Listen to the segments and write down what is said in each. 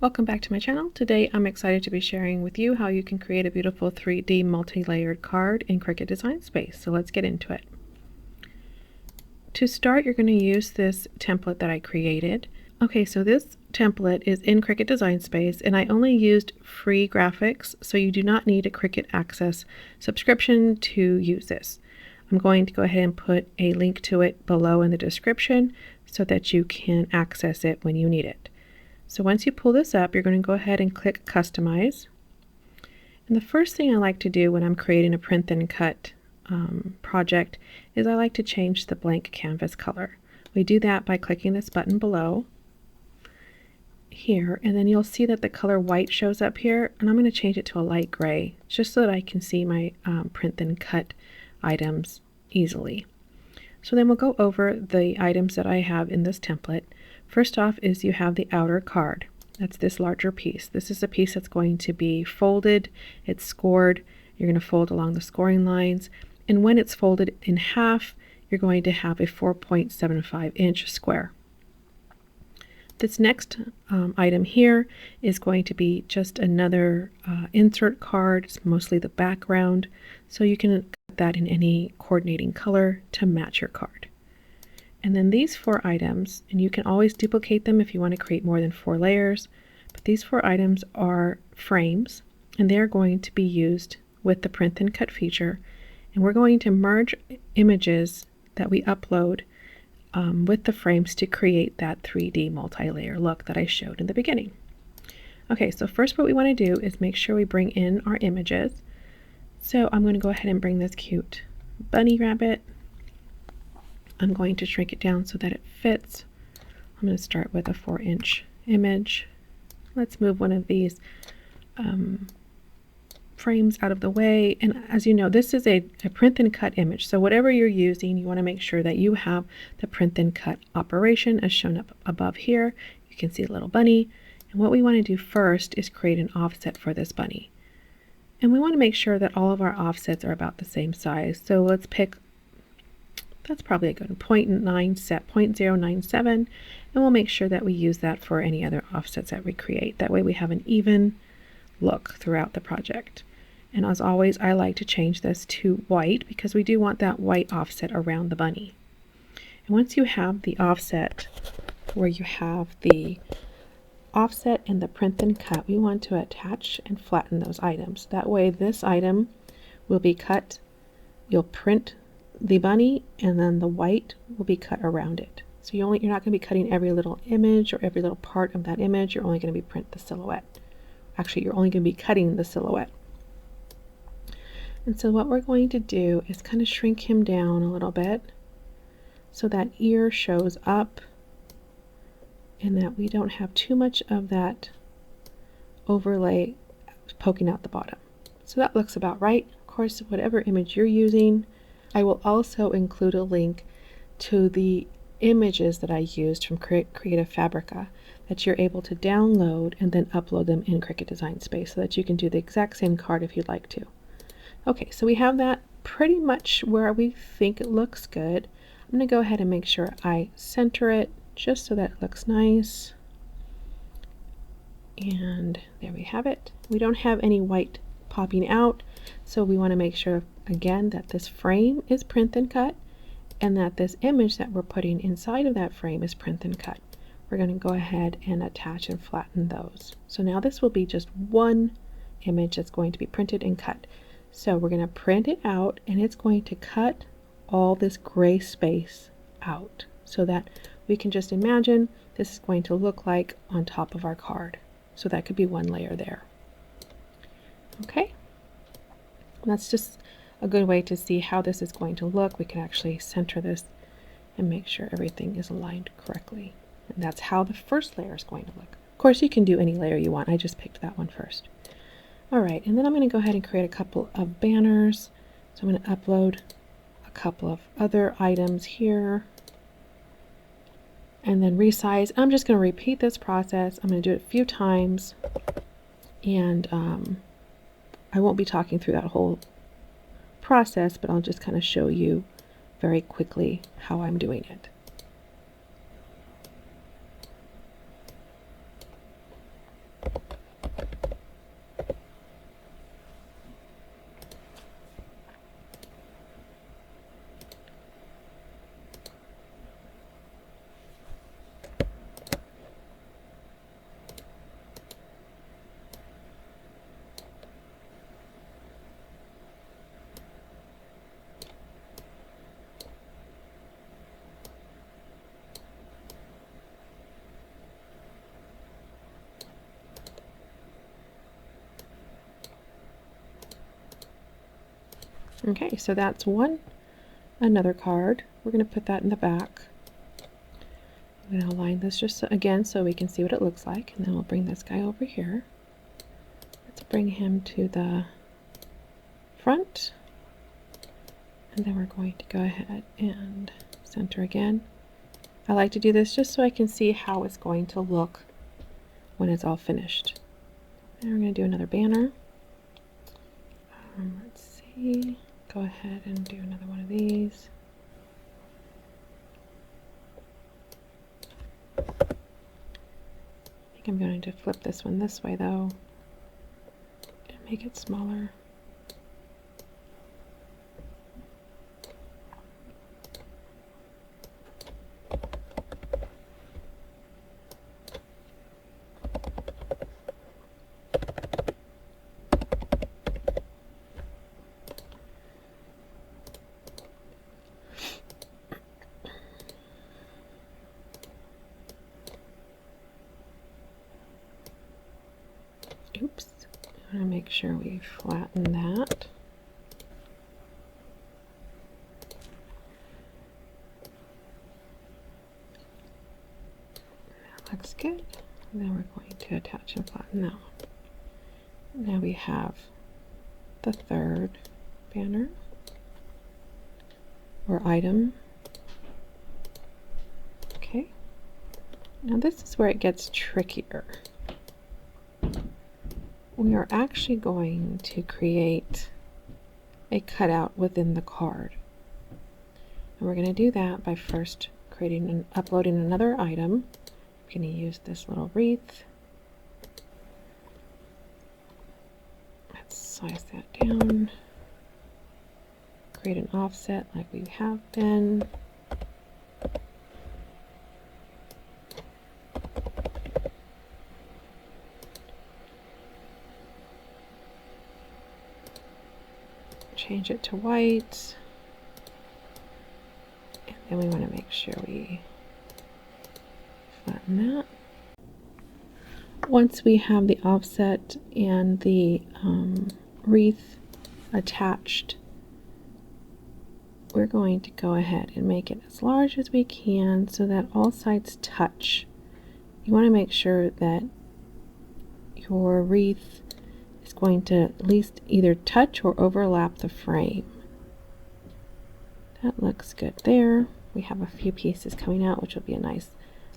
Welcome back to my channel. Today I'm excited to be sharing with you how you can create a beautiful 3D multi-layered card in Cricut Design Space. So let's get into it. To start, you're going to use this template that I created. Okay, so this template is in Cricut Design Space and I only used free graphics, so you do not need a Cricut Access subscription to use this. I'm going to go ahead and put a link to it below in the description so that you can access it when you need it. So once you pull this up, you're going to go ahead and click Customize. And the first thing I like to do when I'm creating a print and cut project is I like to change the blank canvas color. We do that by clicking this button below here, and then you'll see that the color white shows up here, and I'm going to change it to a light gray just so that I can see my print and cut items easily. So then we'll go over the items that I have in this template. First off is you have the outer card. That's this larger piece. This is a piece that's going to be folded. It's scored. You're going to fold along the scoring lines. And when it's folded in half, you're going to have a 4.75-inch square. This next item here is going to be just another insert card. It's mostly the background. So you can cut that in any coordinating color to match your card. And then these 4 items, and you can always duplicate them if you want to create more than 4 layers, but these 4 items are frames, and they're going to be used with the print and cut feature, and we're going to merge images that we upload with the frames to create that 3D multi-layer look that I showed in the beginning. Okay, so first what we want to do is make sure we bring in our images. So I'm going to go ahead and bring this cute bunny rabbit. I'm going to shrink it down so that it fits. I'm going to start with a 4-inch image. Let's move one of these frames out of the way. And as you know, this is a print and cut image. So whatever you're using, you want to make sure that you have the print and cut operation as shown up above here. You can see a little bunny. And what we want to do first is create an offset for this bunny. And we want to make sure that all of our offsets are about the same size. So let's pick, that's probably a good 0.97, and we'll make sure that we use that for any other offsets that we create. That way we have an even look throughout the project. And as always, I like to change this to white because we do want that white offset around the bunny. And once you have the offset where you have the offset and the print and cut, we want to attach and flatten those items. That way this item will be cut, you'll print the bunny, and then the white will be cut around it. So you're not going to be cutting every little image or every little part of that image. You're only going to be print the silhouette. Actually, you're only going to be cutting the silhouette. And so what we're going to do is kind of shrink him down a little bit so that ear shows up and that we don't have too much of that overlay poking out the bottom. So that looks about right. Of course, whatever image you're using, I will also include a link to the images that I used from Creative Fabrica that you're able to download and then upload them in Cricut Design Space so that you can do the exact same card if you'd like to. Okay, so we have that pretty much where we think it looks good. I'm going to go ahead and make sure I center it just so that it looks nice. And there we have it. We don't have any white popping out, so we want to make sure again that this frame is print and cut and that this image that we're putting inside of that frame is print and cut. We're going to go ahead and attach and flatten those. So now this will be just one image that's going to be printed and cut. So we're going to print it out, and it's going to cut all this gray space out so that we can just imagine this is going to look like on top of our card. So that could be one layer there. Okay, that's just a good way to see how this is going to look. We can actually center this and make sure everything is aligned correctly. And that's how the first layer is going to look. Of course, you can do any layer you want. I just picked that one first. All right, and then I'm going to go ahead and create a couple of banners. So I'm going to upload a couple of other items here and then resize. I'm just going to repeat this process. I'm going to do it a few times, and I won't be talking through that whole process, but I'll just kind of show you very quickly how I'm doing it. Okay, so that's another card. We're going to put that in the back. I'm going to align this just again so we can see what it looks like, and then we'll bring this guy over here. Let's bring him to the front, and then we're going to go ahead and center again. I like to do this just so I can see how it's going to look when it's all finished. And we're going to do another banner. Let's see, go ahead and do another one of these. I think I'm going to flip this one this way though and make it smaller. Oops, I want to make sure we flatten that. That looks good. And then we're going to attach and flatten that one. Now we have the third banner or item. Okay, now this is where it gets trickier. We are actually going to create a cutout within the card. And we're going to do that by first creating and uploading another item. I'm going to use this little wreath. Let's size that down. Create an offset like we have been. Change it to white, and then we want to make sure we flatten that. Once we have the offset and the wreath attached, we're going to go ahead and make it as large as we can so that all sides touch. You want to make sure that your wreath is going to at least either touch or overlap the frame. That looks good there. We have a few pieces coming out, which will be a nice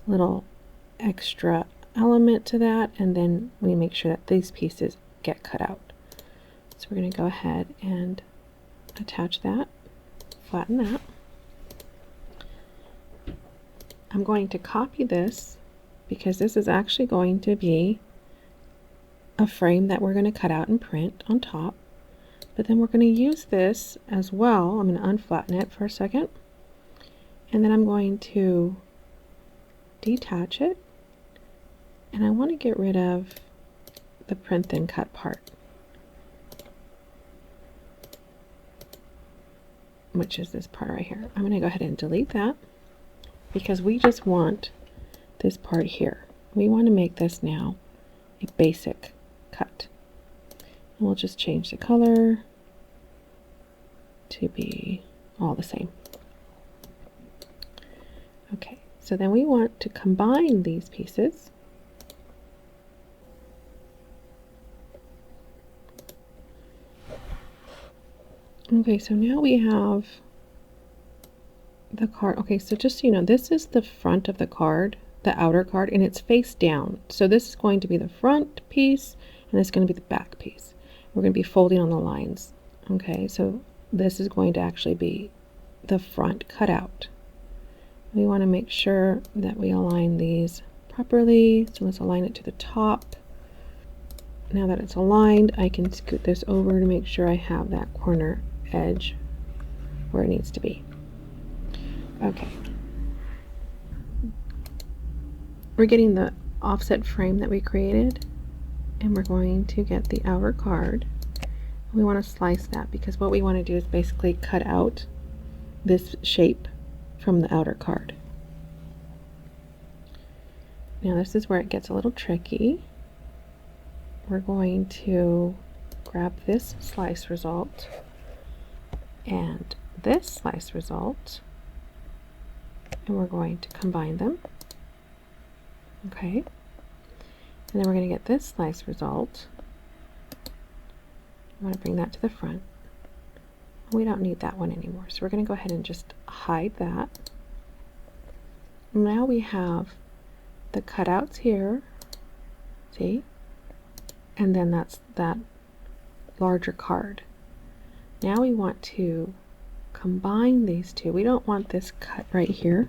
little extra element to that, and then we make sure that these pieces get cut out. So we're going to go ahead and attach that, flatten that. I'm going to copy this because this is actually going to be a frame that we're going to cut out and print on top, but then we're going to use this as well. I'm going to unflatten it for a second, and then I'm going to detach it, and I want to get rid of the print then cut part, which is this part right here. I'm going to go ahead and delete that because we just want this part here. We want to make this now a basic cut. And we'll just change the color to be all the same. Okay, so then we want to combine these pieces. Okay, so now we have the card. Okay, so just so you know, this is the front of the card, the outer card, and it's face down. So this is going to be the front piece, and this is going to be the back piece. We're going to be folding on the lines. Okay, so this is going to actually be the front cutout. We want to make sure that we align these properly. So let's align it to the top. Now that it's aligned, I can scoot this over to make sure I have that corner edge where it needs to be. Okay. We're getting the offset frame that we created, and we're going to get the outer card. We want to slice that because what we want to do is basically cut out this shape from the outer card. Now this is where it gets a little tricky. We're going to grab this slice result, and this slice result, and we're going to combine them. Okay, and then we're going to get this slice result. I'm going to bring that to the front. We don't need that one anymore, so we're going to go ahead and just hide that. Now we have the cutouts here, see, and then that's that larger card. Now we want to combine these two. We don't want this cut right here.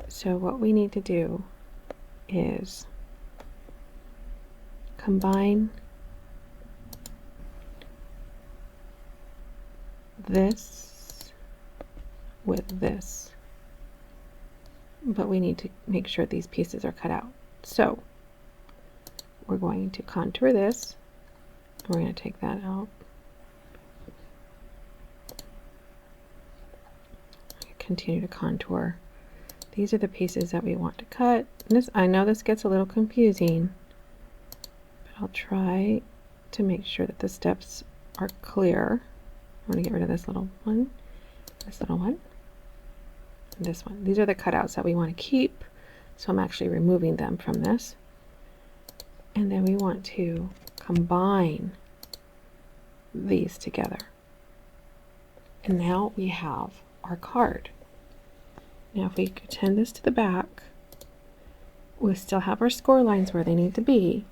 So what we need to do is combine this with this, but we need to make sure these pieces are cut out. So we're going to contour this. We're going to take that out. Continue to contour. These are the pieces that we want to cut. This, I know this gets a little confusing, but I'll try to make sure that the steps are clear. I'm going to get rid of this little one, and this one. These are the cutouts that we want to keep, so I'm actually removing them from this. And then we want to combine these together. And now we have our card. Now if we extend this to the back, we still have our score lines where they need to be,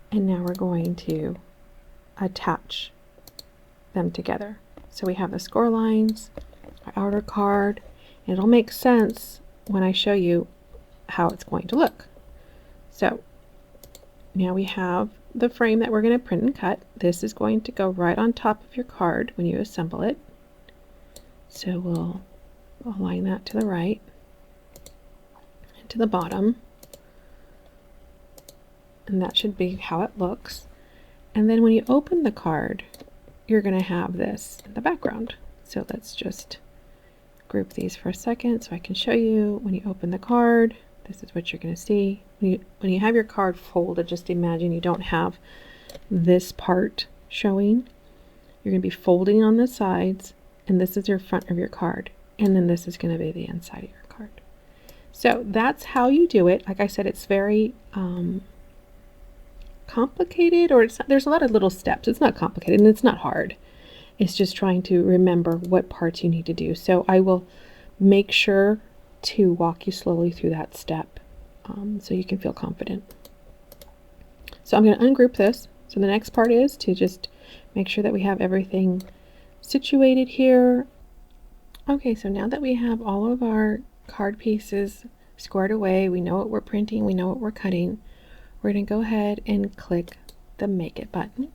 and now we're going to attach them together. So we have the score lines, our outer card, and it'll make sense when I show you how it's going to look. So now we have the frame that we're going to print and cut. This is going to go right on top of your card when you assemble it. So we'll align that to the right and to the bottom, and that should be how it looks. And then when you open the card, you're going to have this in the background. So let's just group these for a second so I can show you. When you open the card, this is what you're going to see. When you have your card folded, just imagine you don't have this part showing. You're going to be folding on the sides, and this is your front of your card, and then this is going to be the inside of your card. So that's how you do it. Like I said, it's very complicated, or there's a lot of little steps. It's not complicated and it's not hard. It's just trying to remember what parts you need to do. So I will make sure to walk you slowly through that step so you can feel confident. So I'm going to ungroup this. So the next part is to just make sure that we have everything situated here. Okay, so now that we have all of our card pieces squared away, we know what we're printing, we know what we're cutting, we're going to go ahead and click the Make It button.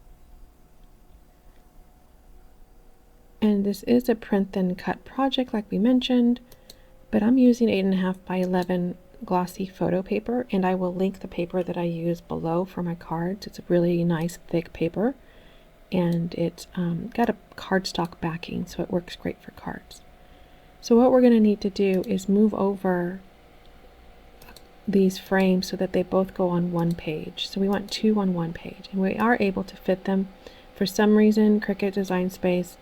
And this is a print then cut project like we mentioned, but I'm using 8.5 by 11 glossy photo paper, and I will link the paper that I use below for my cards. It's a really nice thick paper, and it's got a cardstock backing, so it works great for cards. So what we're going to need to do is move over these frames so that they both go on one page. So we want two on one page, and we are able to fit them. For some reason, Cricut Design Space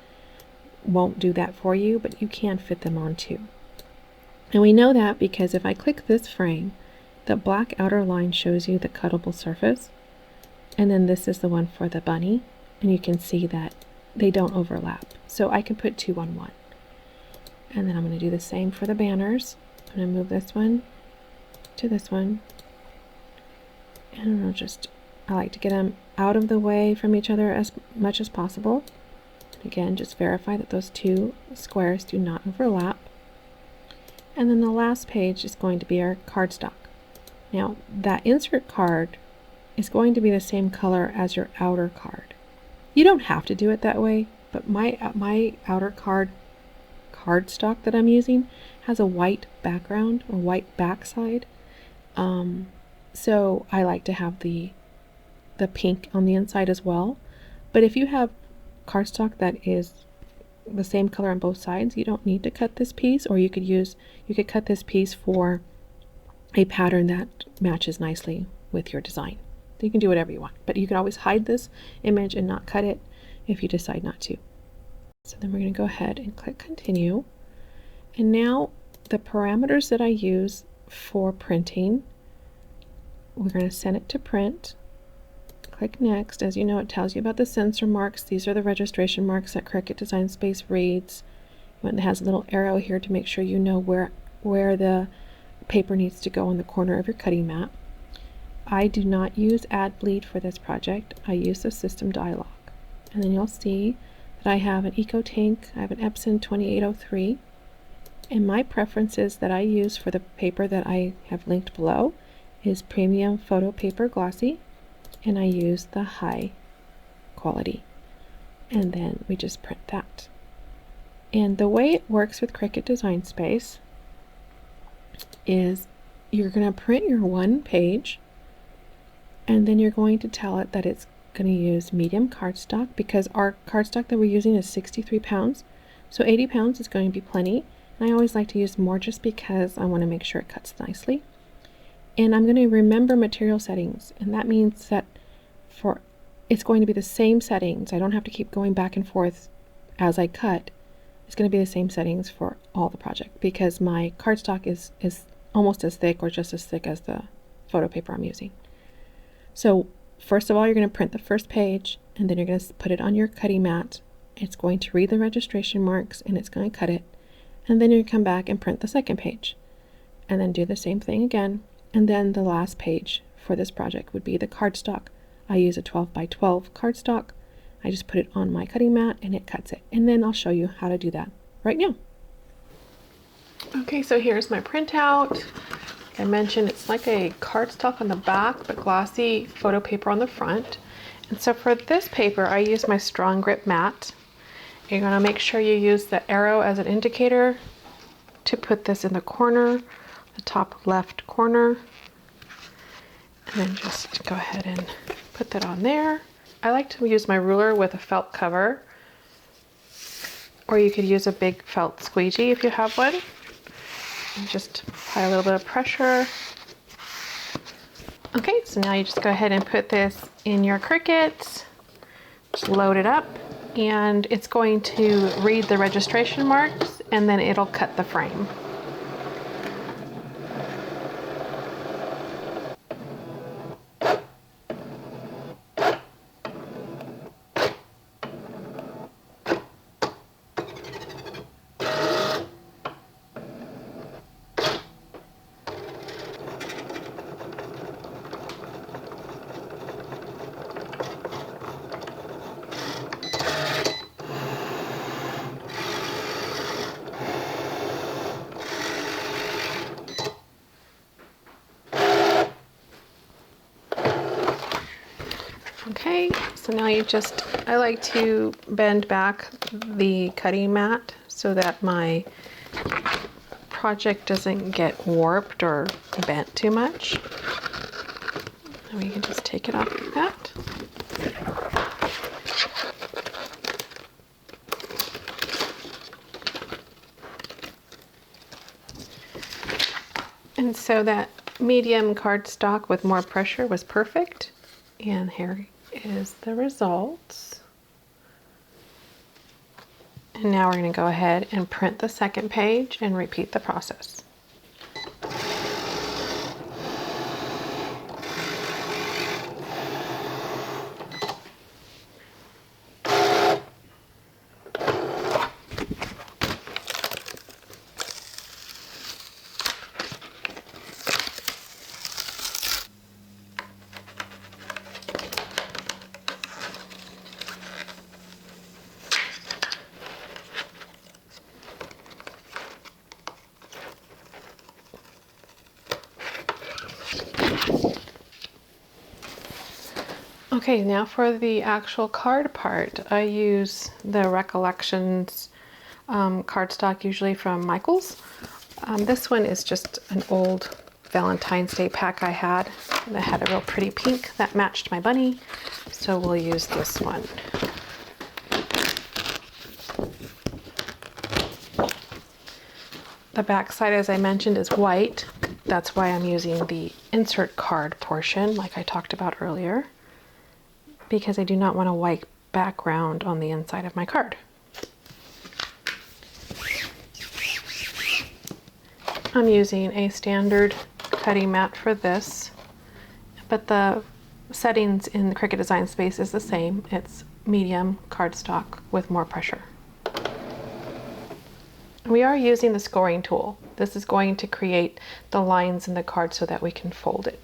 won't do that for you, but you can fit them on two. And we know that because if I click this frame, the black outer line shows you the cuttable surface, and then this is the one for the bunny, and you can see that they don't overlap. So I can put two on one. And then I'm going to do the same for the banners. I'm going to move this one to this one, and I like to get them out of the way from each other as much as possible. Again, just verify that those two squares do not overlap. And then the last page is going to be our cardstock. Now that insert card is going to be the same color as your outer card. You don't have to do it that way, but my outer cardstock that I'm using has a white background or white backside. So I like to have the pink on the inside as well. But if you have cardstock that is the same color on both sides, you don't need to cut this piece, or you could cut this piece for a pattern that matches nicely with your design. You can do whatever you want, but you can always hide this image and not cut it if you decide not to. So then we're going to go ahead and click continue. And now the parameters that I use for printing, we're going to send it to print. Click next. As you know, it tells you about the sensor marks. These are the registration marks that Cricut Design Space reads. And it has a little arrow here to make sure you know where the paper needs to go in the corner of your cutting mat. I do not use Add Bleed for this project. I use the system dialog. And then you'll see that I have an Eco Tank, I have an Epson 2803, and my preferences that I use for the paper that I have linked below is Premium Photo Paper Glossy, and I use the high quality. And then we just print that. And the way it works with Cricut Design Space is you're going to print your one page, and then you're going to tell it that it's going to use medium cardstock, because our cardstock that we're using is 63 pounds. So 80 pounds is going to be plenty. And I always like to use more just because I want to make sure it cuts nicely. And I'm going to remember material settings, and that means that it's going to be the same settings. I don't have to keep going back and forth as I cut. It's going to be the same settings for all the project, because my cardstock is almost as thick or just as thick as the photo paper I'm using. So first of all, you're going to print the first page, and then you're going to put it on your cutting mat. It's going to read the registration marks, and it's going to cut it. And then you come back and print the second page, and then do the same thing again. And then the last page for this project would be the cardstock. I use a 12 by 12 cardstock. I just put it on my cutting mat and it cuts it. And then I'll show you how to do that right now. Okay, so here's my printout. Like I mentioned, it's like a cardstock on the back, but glossy photo paper on the front. And so for this paper, I use my strong grip mat. You're going to make sure you use the arrow as an indicator to put this in the corner, the top left corner. And then just go ahead and put that on there. I like to use my ruler with a felt cover, or you could use a big felt squeegee if you have one. And just apply a little bit of pressure. Okay, so now you just go ahead and put this in your Cricut, just load it up, and it's going to read the registration marks, and then it'll cut the frame. Okay, so now I like to bend back the cutting mat so that my project doesn't get warped or bent too much. And we can just take it off like that. And so that medium cardstock with more pressure was perfect. And here is the results. And now we're going to go ahead and print the second page and repeat the process. Okay, now for the actual card part, I use the Recollections cardstock, usually from Michaels. This one is just an old Valentine's Day pack I had that had a real pretty pink that matched my bunny, so we'll use this one. The back side, as I mentioned, is white. That's why I'm using the insert card portion like I talked about earlier, because I do not want a white background on the inside of my card. I'm using a standard cutting mat for this, but the settings in the Cricut Design Space is the same. It's medium cardstock with more pressure. We are using the scoring tool. This is going to create the lines in the card so that we can fold it.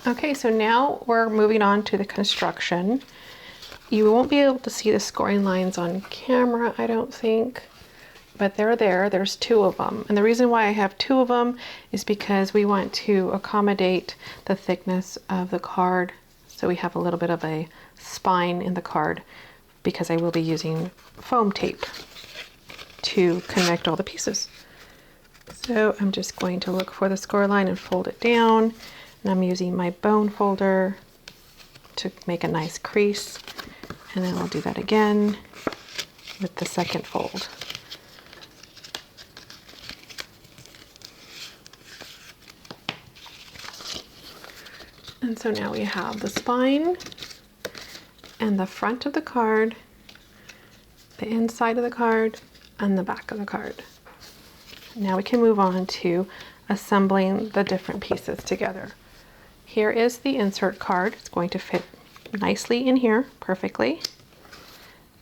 Okay, so now we're moving on to the construction. You won't be able to see the scoring lines on camera, I don't think, but they're there. There's 2 of them. And the reason why I have 2 of them is because we want to accommodate the thickness of the card, so we have a little bit of a spine in the card, because I will be using foam tape to connect all the pieces. So I'm just going to look for the score line and fold it down. And I'm using my bone folder to make a nice crease. And then I'll do that again with the second fold. And so now we have the spine and the front of the card, the inside of the card, and the back of the card. Now we can move on to assembling the different pieces together. Here is the insert card. It's going to fit nicely in here perfectly.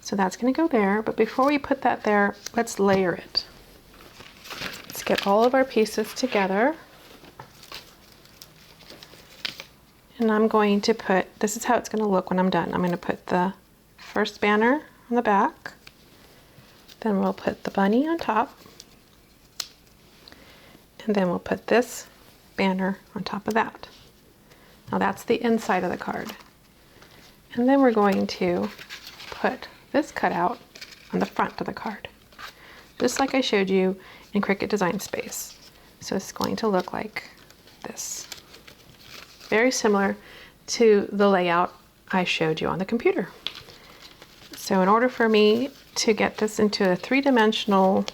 So that's going to go there, but before we put that there, let's layer it. Let's get all of our pieces together. And I'm going to put, this is how it's going to look when I'm done. I'm going to put the first banner on the back, then we'll put the bunny on top, and then we'll put this banner on top of that. Now that's the inside of the card. And then we're going to put this cutout on the front of the card, just like I showed you in Cricut Design Space. So it's going to look like this. Very similar to the layout I showed you on the computer. So in order for me to get this into a 3-dimensional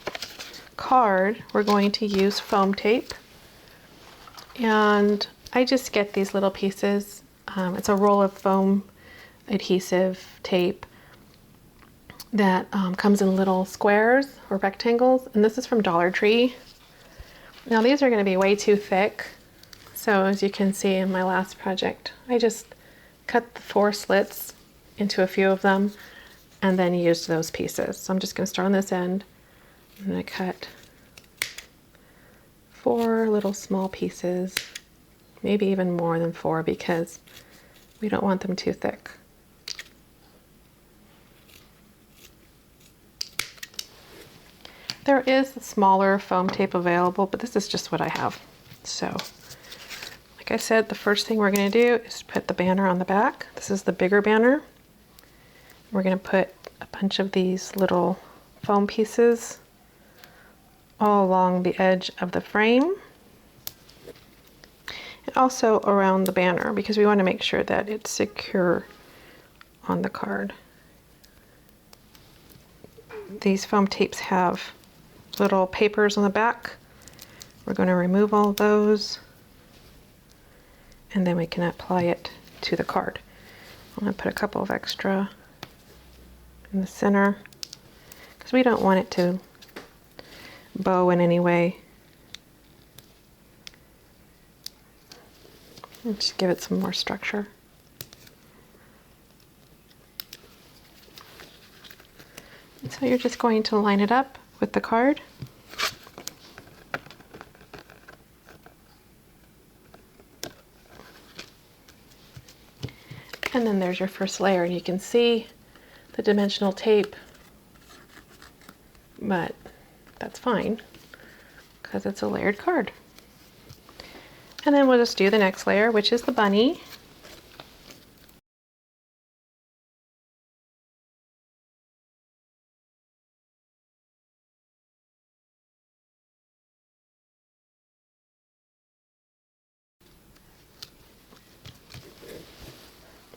card, we're going to use foam tape. And I just get these little pieces. It's a roll of foam adhesive tape that comes in little squares or rectangles, and this is from Dollar Tree. Now these are going to be way too thick, so as you can see in my last project, I just cut the 4 slits into a few of them and then used those pieces. So I'm just going to start on this end. I'm going to cut 4 little small pieces, maybe even more than 4 because we don't want them too thick. There is smaller foam tape available, but this is just what I have. So, like I said, the first thing we're going to do is put the banner on the back. This is the bigger banner. We're going to put a bunch of these little foam pieces all along the edge of the frame. And also around the banner, because we want to make sure that it's secure on the card. These foam tapes have little papers on the back. We're going to remove all of those, and then we can apply it to the card. I'm going to put a couple of extra in the center because we don't want it to bow in any way. And just give it some more structure. And so you're just going to line it up with the card. And then there's your first layer, and you can see the dimensional tape, but that's fine because it's a layered card. And then we'll just do the next layer, which is the bunny.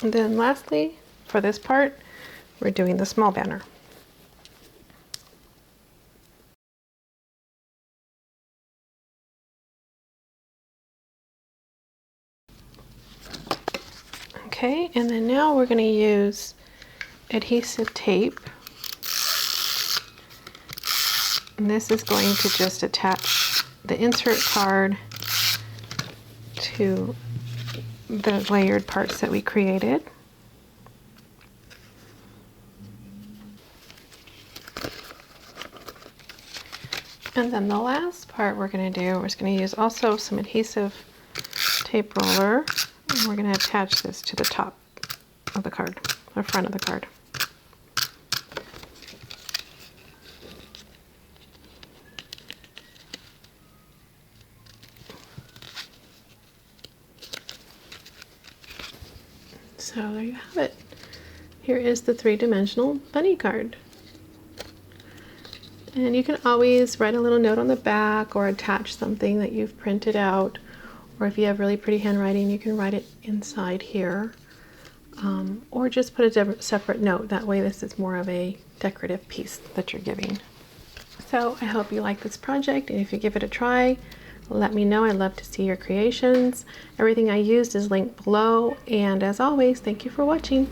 And then lastly, for this part, we're doing the small banner. Okay, and then now we're going to use adhesive tape. And this is going to just attach the insert card to the layered parts that we created. And then the last part we're going to do, we're just going to use also some adhesive tape roller, and we're going to attach this to the top of the card, the front of the card. So there you have it. Here is the three-dimensional bunny card. And you can always write a little note on the back or attach something that you've printed out. Or if you have really pretty handwriting, you can write it inside here. Or just put a separate note. That way this is more of a decorative piece that you're giving. So I hope you like this project, and if you give it a try, let me know. I'd love to see your creations. Everything I used is linked below, and as always, thank you for watching.